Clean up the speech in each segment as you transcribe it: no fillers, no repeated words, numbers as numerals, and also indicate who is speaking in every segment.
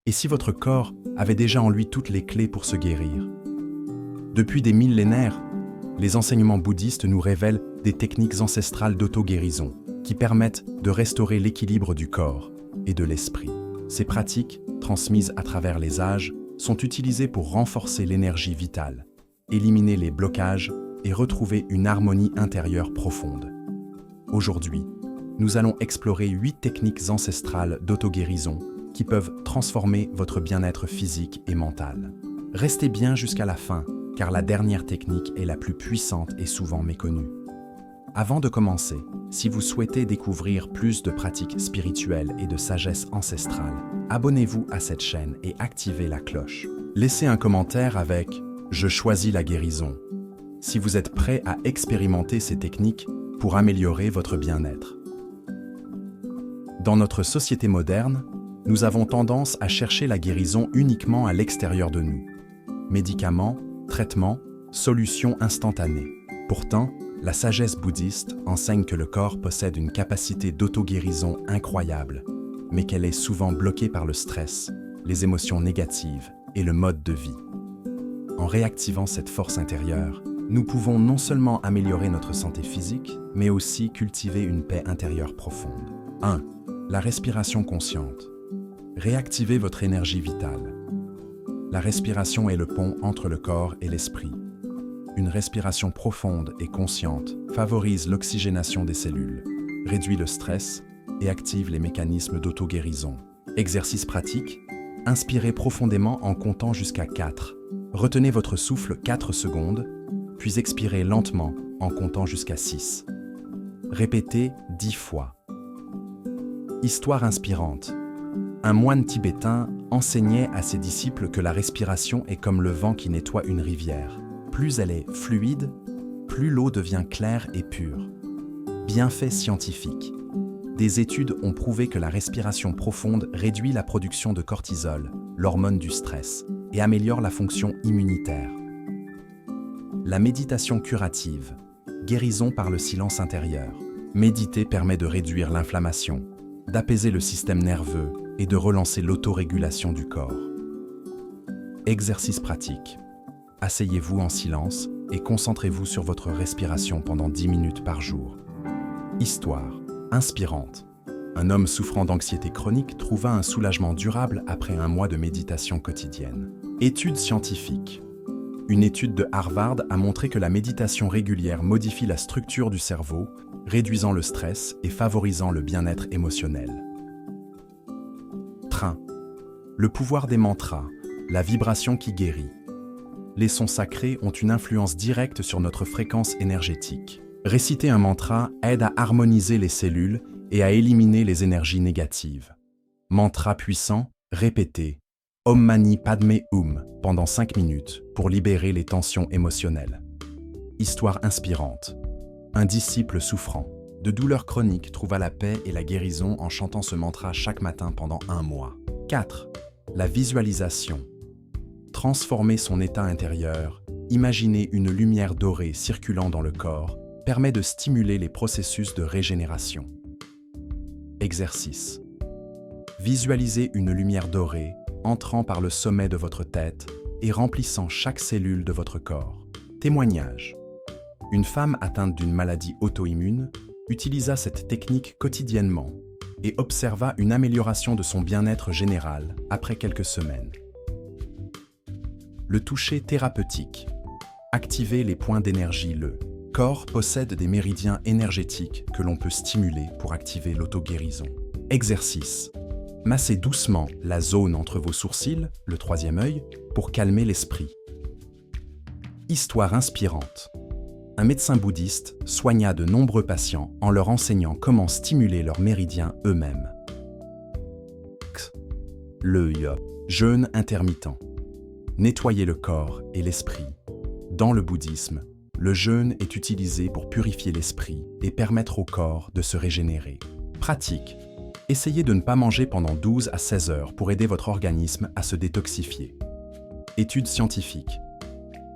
Speaker 1: Et si votre corps avait déjà en lui toutes les clés pour se guérir? Depuis des millénaires, les enseignements bouddhistes nous révèlent des techniques ancestrales d'auto-guérison qui permettent de restaurer l'équilibre du corps et de l'esprit. Ces pratiques, transmises à travers les âges, sont utilisées pour renforcer l'énergie vitale, éliminer les blocages et retrouver une harmonie intérieure profonde. Aujourd'hui, nous allons explorer 8 techniques ancestrales d'auto-guérison qui peuvent transformer votre bien-être physique et mental. Restez bien jusqu'à la fin, car la dernière technique est la plus puissante et souvent méconnue. Avant de commencer, si vous souhaitez découvrir plus de pratiques spirituelles et de sagesse ancestrale, abonnez-vous à cette chaîne et activez la cloche. Laissez un commentaire avec « Je choisis la guérison » si vous êtes prêt à expérimenter ces techniques pour améliorer votre bien-être. Dans notre société moderne, nous avons tendance à chercher la guérison uniquement à l'extérieur de nous. Médicaments, traitements, solutions instantanées. Pourtant, la sagesse bouddhiste enseigne que le corps possède une capacité d'auto-guérison incroyable, mais qu'elle est souvent bloquée par le stress, les émotions négatives et le mode de vie. En réactivant cette force intérieure, nous pouvons non seulement améliorer notre santé physique, mais aussi cultiver une paix intérieure profonde. 1. La respiration consciente. Réactivez votre énergie vitale. La respiration est le pont entre le corps et l'esprit. Une respiration profonde et consciente favorise l'oxygénation des cellules, réduit le stress et active les mécanismes d'auto-guérison. Exercice pratique, inspirez profondément en comptant jusqu'à 4. Retenez votre souffle 4 secondes, puis expirez lentement en comptant jusqu'à 6. Répétez 10 fois. Histoire inspirante. Un moine tibétain enseignait à ses disciples que la respiration est comme le vent qui nettoie une rivière. Plus elle est fluide, plus l'eau devient claire et pure. Bienfait scientifique. Des études ont prouvé que la respiration profonde réduit la production de cortisol, l'hormone du stress, et améliore la fonction immunitaire. La méditation curative. Guérison par le silence intérieur. Méditer permet de réduire l'inflammation, d'apaiser le système nerveux et de relancer l'autorégulation du corps. Exercice pratique. Asseyez-vous en silence et concentrez-vous sur votre respiration pendant 10 minutes par jour. Histoire inspirante. Un homme souffrant d'anxiété chronique trouva un soulagement durable après un mois de méditation quotidienne. Étude scientifique. Une étude de Harvard a montré que la méditation régulière modifie la structure du cerveau, réduisant le stress et favorisant le bien-être émotionnel. Train. Le pouvoir des mantras, la vibration qui guérit. Les sons sacrés ont une influence directe sur notre fréquence énergétique. Réciter un mantra aide à harmoniser les cellules et à éliminer les énergies négatives. Mantra puissant, répétez Om Mani Padme Hum pendant 5 minutes pour libérer les tensions émotionnelles. Histoire inspirante. Un disciple souffrant de douleurs chroniques trouva la paix et la guérison en chantant ce mantra chaque matin pendant 1 mois. 4. La visualisation. Transformer son état intérieur, imaginer une lumière dorée circulant dans le corps, permet de stimuler les processus de régénération. Exercice. Visualisez une lumière dorée entrant par le sommet de votre tête et remplissant chaque cellule de votre corps. Témoignage. Une femme atteinte d'une maladie auto-immune utilisa cette technique quotidiennement et observa une amélioration de son bien-être général après quelques semaines. Le toucher thérapeutique. Activez les points d'énergie. Le corps possède des méridiens énergétiques que l'on peut stimuler pour activer l'auto-guérison. Exercice. Massez doucement la zone entre vos sourcils, le 3e œil, pour calmer l'esprit. Histoire inspirante. Un médecin bouddhiste soigna de nombreux patients en leur enseignant comment stimuler leurs méridiens eux-mêmes. Le jeûne intermittent. Nettoyer le corps et l'esprit. Dans le bouddhisme, le jeûne est utilisé pour purifier l'esprit et permettre au corps de se régénérer. Pratique. Essayez de ne pas manger pendant 12 à 16 heures pour aider votre organisme à se détoxifier. Études scientifiques.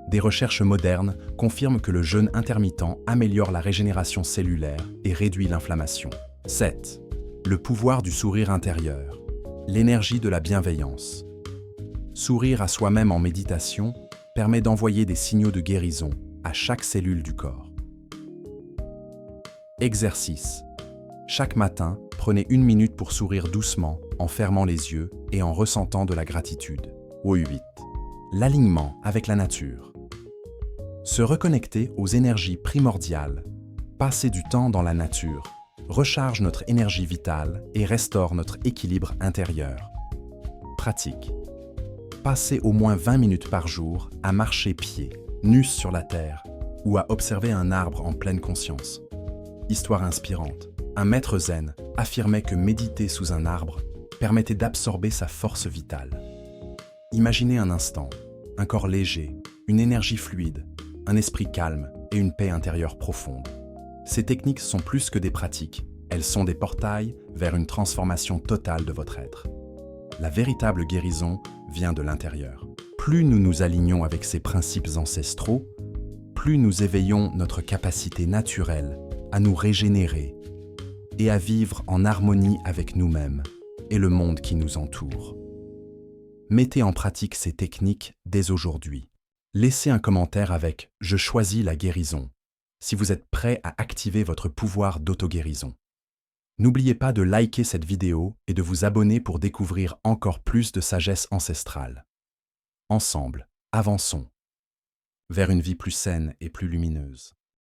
Speaker 1: Des recherches modernes confirment que le jeûne intermittent améliore la régénération cellulaire et réduit l'inflammation. 7. Le pouvoir du sourire intérieur. L'énergie de la bienveillance. Sourire à soi-même en méditation permet d'envoyer des signaux de guérison à chaque cellule du corps. Exercice. Chaque matin, prenez 1 minute pour sourire doucement en fermant les yeux et en ressentant de la gratitude. 8. L'alignement avec la nature. Se reconnecter aux énergies primordiales, passer du temps dans la nature, recharge notre énergie vitale et restaure notre équilibre intérieur. Pratique. Passez au moins 20 minutes par jour à marcher pieds nus sur la terre ou à observer un arbre en pleine conscience. Histoire inspirante. Un maître zen affirmait que méditer sous un arbre permettait d'absorber sa force vitale. Imaginez un instant, un corps léger, une énergie fluide, un esprit calme et une paix intérieure profonde. Ces techniques sont plus que des pratiques, elles sont des portails vers une transformation totale de votre être. La véritable guérison vient de l'intérieur. Plus nous nous alignons avec ces principes ancestraux, plus nous éveillons notre capacité naturelle à nous régénérer et à vivre en harmonie avec nous-mêmes et le monde qui nous entoure. Mettez en pratique ces techniques dès aujourd'hui. Laissez un commentaire avec « Je choisis la guérison » si vous êtes prêt à activer votre pouvoir d'auto-guérison. N'oubliez pas de liker cette vidéo et de vous abonner pour découvrir encore plus de sagesse ancestrale. Ensemble, avançons vers une vie plus saine et plus lumineuse.